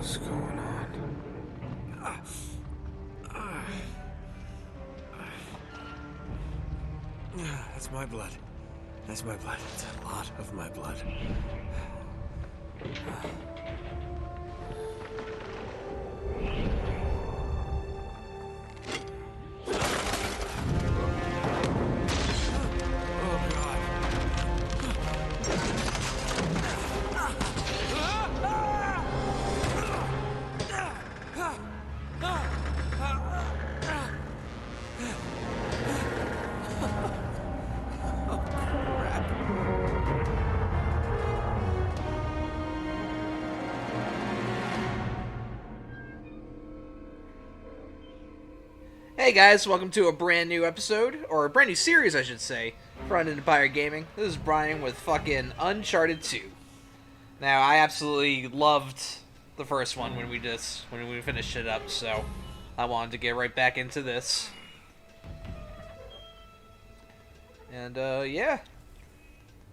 What's going on? That's my blood. That's my blood. It's a lot of my blood. Hey guys, welcome to a brand new episode, or a brand new series I should say, for Undead Empire Gaming. This is Brian with fucking Uncharted 2. Now, I absolutely loved the first one when we finished it up, so I wanted to get right back into this. And yeah.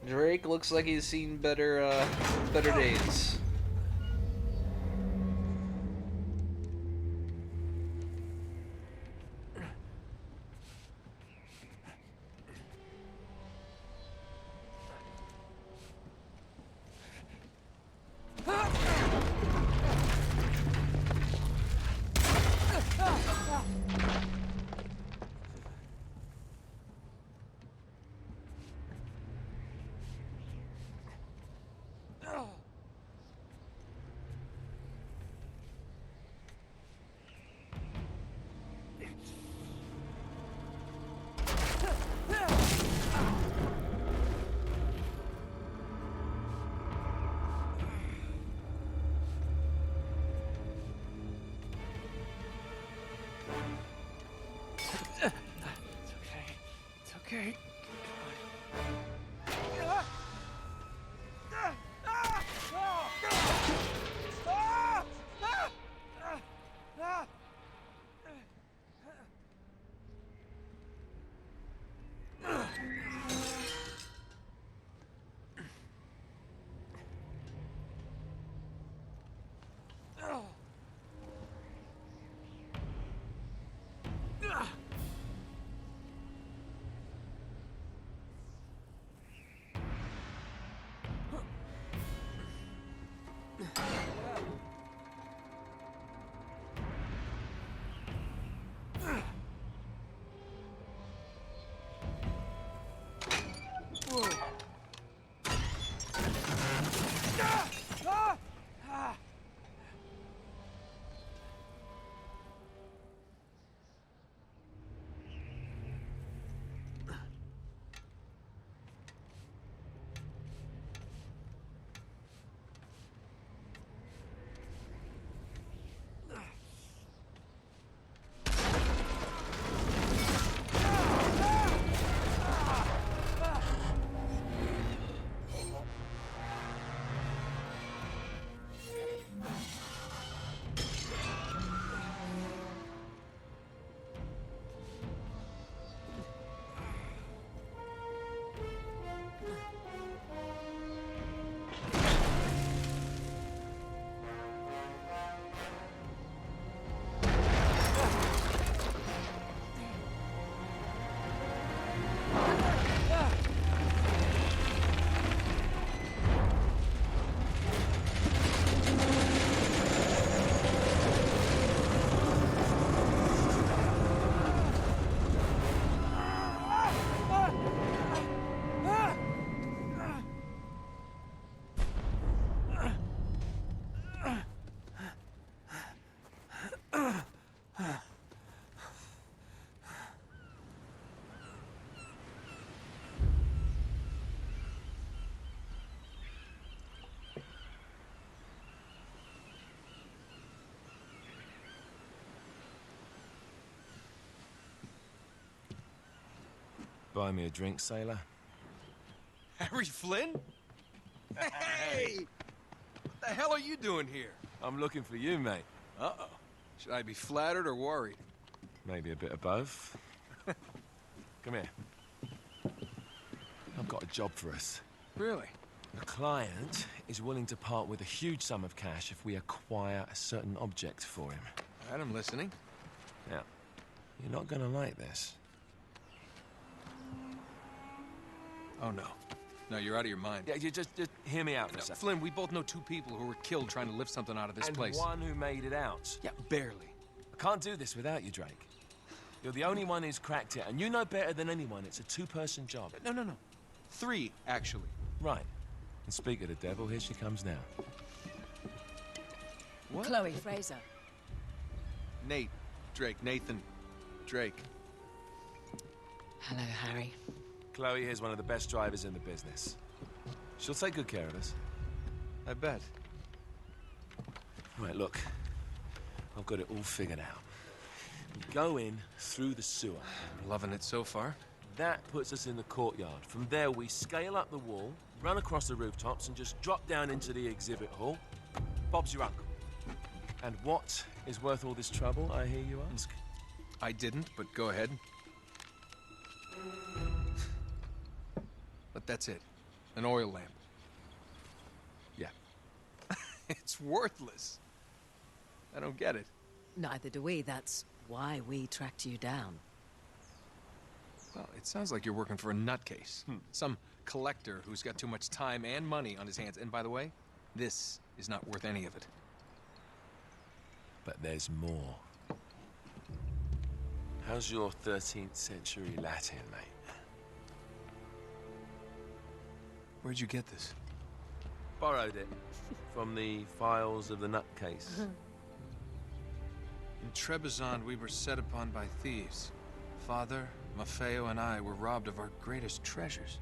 Drake looks like he's seen better days. It's okay. Buy me a drink, sailor. Harry Flynn? Hey! What the hell are you doing here? I'm looking for you, mate. Uh-oh. Should I be flattered or worried? Maybe a bit of both. Come here. I've got a job for us. Really? The client is willing to part with a huge sum of cash if we acquire a certain object for him. All right, I'm listening. Now, you're not gonna like this. Oh, no. No, you're out of your mind. Yeah, you just hear me out for a No, second. Flynn, we both know 2 people who were killed trying to lift something out of this And place. one who made it out. Yeah, barely. I can't do this without you, Drake. You're the only one who's cracked it, and you know better than anyone it's a 2-person job. No. 3, actually. Right. And speak of the devil, here she comes now. What? Chloe Fraser. Nate. Drake. Nathan. Drake. Hello, Harry. Chloe is one of the best drivers in the business. She'll take good care of us. I bet. Right, look. I've got it all figured out. We go in through the sewer. I'm loving it so far. That puts us in the courtyard. From there, we scale up the wall, run across the rooftops, and just drop down into the exhibit hall. Bob's your uncle. And what is worth all this trouble, I hear you ask? I didn't, but go ahead. But that's it. An oil lamp. Yeah. It's worthless. I don't get it. Neither do we. That's why we tracked you down. Well, it sounds like you're working for a nutcase. Some collector who's got too much time and money on his hands. And by the way, this is not worth any of it. But there's more. How's your 13th century Latin, mate? Where'd you get this? Borrowed it from the files of the nutcase. In Trebizond, we were set upon by thieves. Father, Maffeo, and I were robbed of our greatest treasures.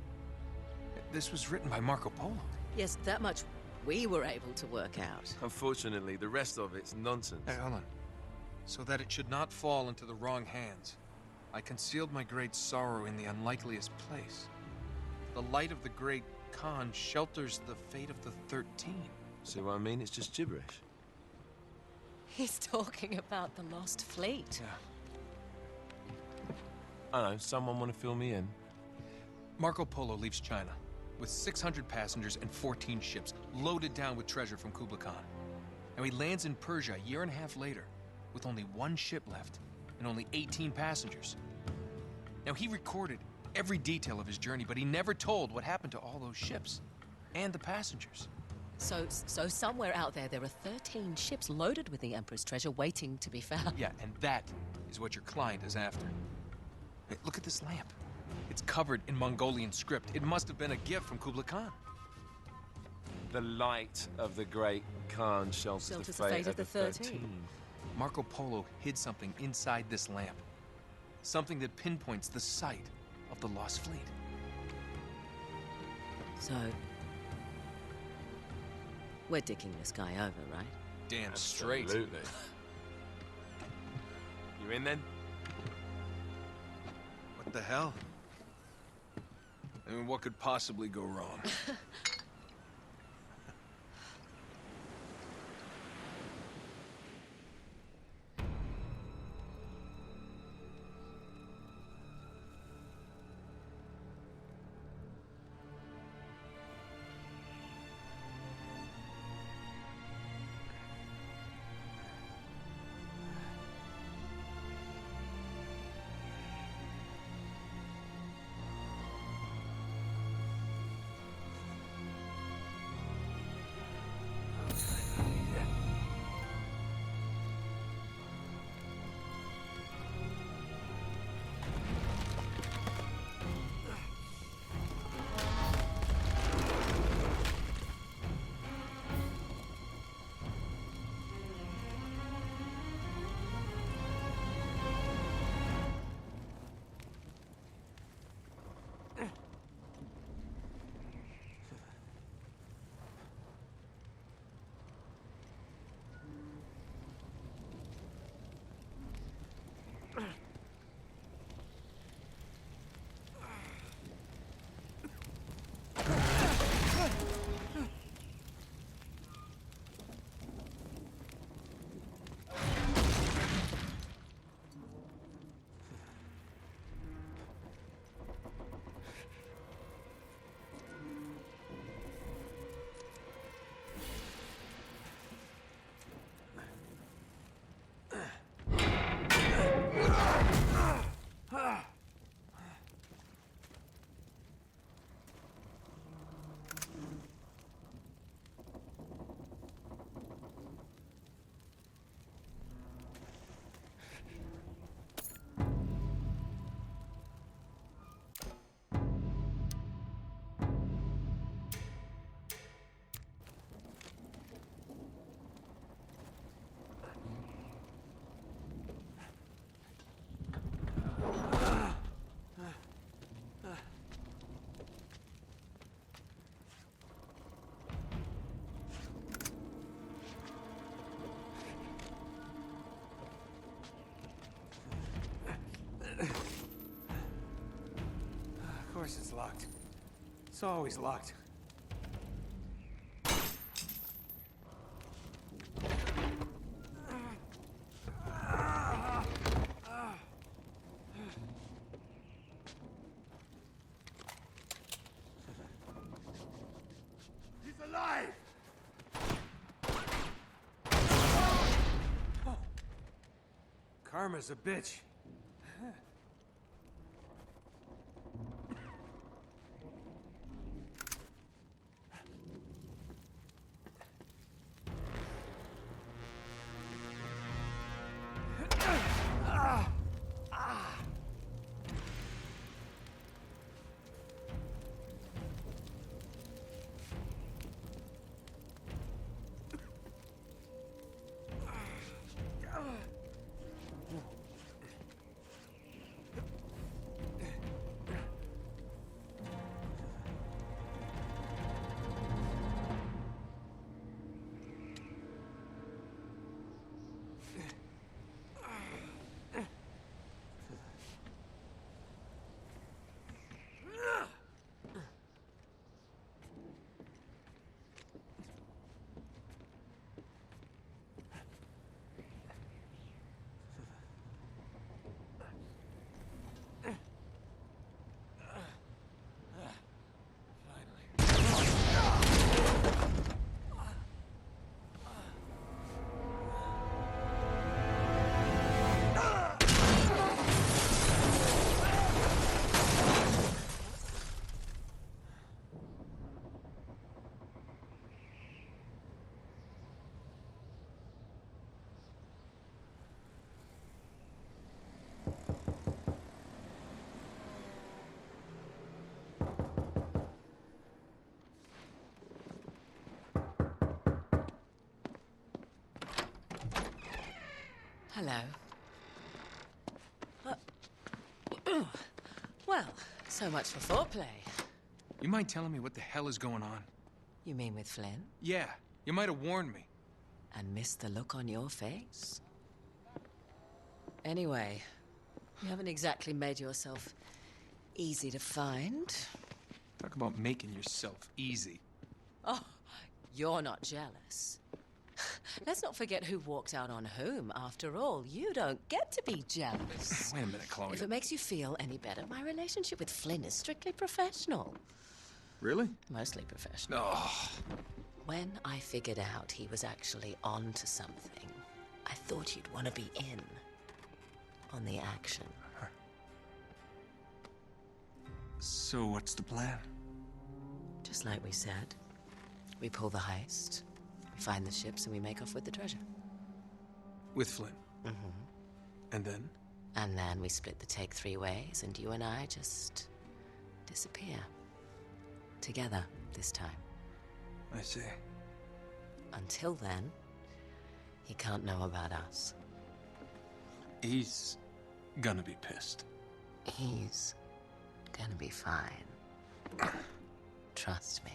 This was written by Marco Polo. Yes, that much we were able to work out. Unfortunately, the rest of it's nonsense. Hey, hold on. So that it should not fall into the wrong hands, I concealed my great sorrow in the unlikeliest place. The light of the great Khan shelters the fate of the 13. See what I mean? It's just gibberish. He's talking about the lost fleet. Yeah. I don't know, someone want to fill me in? Marco Polo leaves China with 600 passengers and 14 ships, loaded down with treasure from Kublai Khan. Now he lands in Persia a year and a half later, with only 1 ship left and only 18 passengers. Now he recorded every detail of his journey, but he never told what happened to all those ships and the passengers. So somewhere out there are 13 ships loaded with the Emperor's treasure waiting to be found. Yeah, and that is what your client is after. Hey, look at this lamp. It's covered in Mongolian script. It must have been a gift from Kublai Khan. The light of the great Khan shelters the fate of the 13. Marco Polo hid something inside this lamp. Something that pinpoints the site of the lost fleet. So, we're dicking this guy over, right? Damn straight. Absolutely. You in then? What the hell? I mean, what could possibly go wrong? It's always locked. He's alive! Karma's a bitch. Hello. Well, so much for foreplay. You mind telling me what the hell is going on? You mean with Flynn? Yeah, you might have warned me. And missed the look on your face? Anyway, you haven't exactly made yourself easy to find. Talk about making yourself easy. Oh, you're not jealous. Let's not forget who walked out on whom. After all, you don't get to be jealous. Wait a minute, Chloe. If it makes you feel any better, my relationship with Flynn is strictly professional. Really? Mostly professional. Oh, When I figured out he was actually on to something, I thought you'd want to be in on the action. so what's the plan? Just like we said. We pull the heist, we find the ships, and we make off with the treasure. With Flynn? Mm-hmm. And then? And then we split the take 3 ways, and you and I just disappear. Together, this time. I see. Until then, he can't know about us. He's gonna be pissed. He's gonna be fine. Trust me.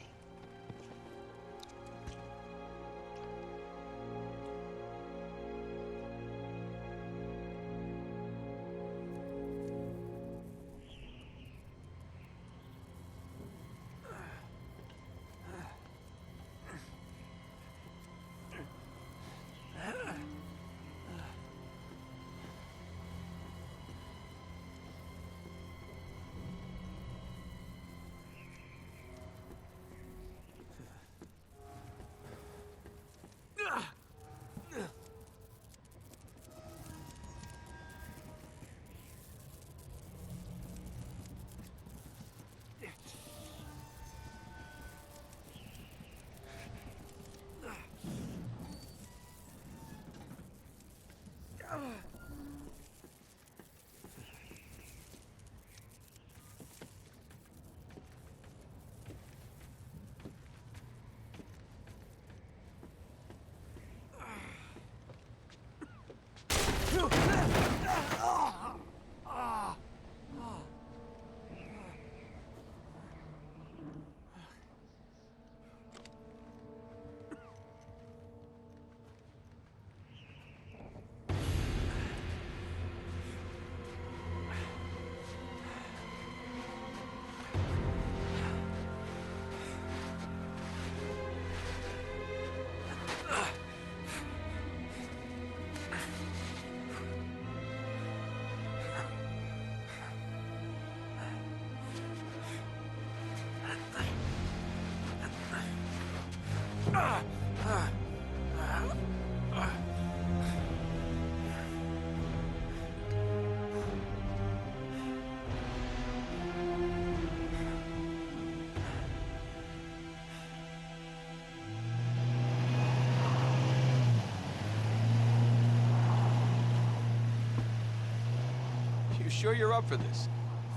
You sure you're up for this?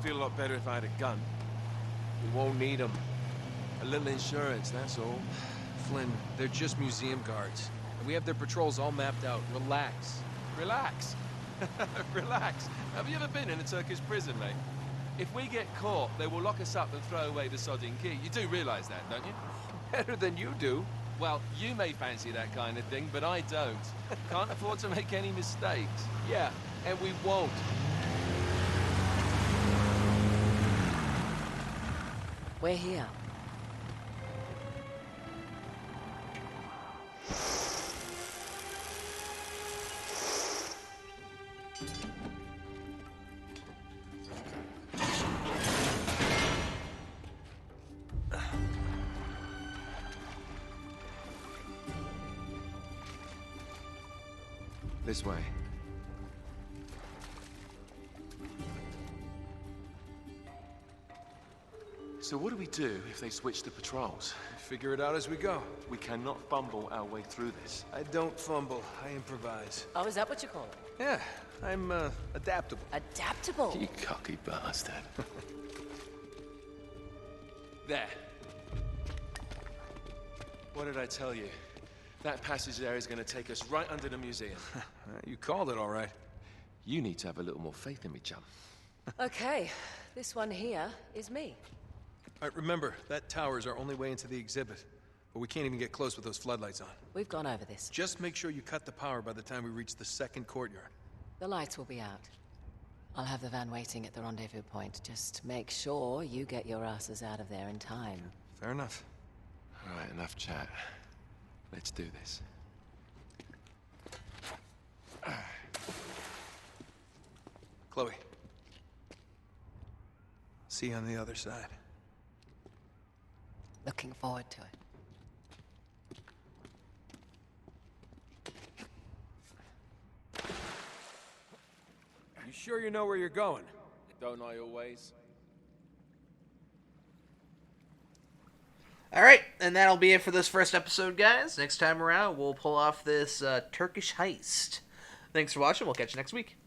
Feel a lot better if I had a gun. We won't need them. A little insurance, that's all. Flynn, they're just museum guards. And we have their patrols all mapped out. Relax. Relax. Relax. Have you ever been in a Turkish prison, mate? If we get caught, they will lock us up and throw away the sodding key. You do realize that, don't you? Better than you do. Well, you may fancy that kind of thing, but I don't. Can't afford to make any mistakes. Yeah, and we won't. We're here. This way. So what do we do if they switch the patrols? Figure it out as we go. We cannot fumble our way through this. I don't fumble, I improvise. Oh, is that what you call it? Yeah, I'm, adaptable. Adaptable. You cocky bastard. There. What did I tell you? That passage there is going to take us right under the museum. You called it all right. You need to have a little more faith in me, chum. Okay, this one here is me. All right, remember, that tower is our only way into the exhibit. But we can't even get close with those floodlights on. We've gone over this. Just make sure you cut the power by the time we reach the second courtyard. The lights will be out. I'll have the van waiting at the rendezvous point. Just make sure you get your asses out of there in time. Fair enough. All right, enough chat. Let's do this. Chloe. See you on the other side. Looking forward to it. You sure you know where you're going? Don't I always? Alright, and that'll be it for this first episode, guys. Next time around, we'll pull off this Turkish heist. Thanks for watching. We'll catch you next week.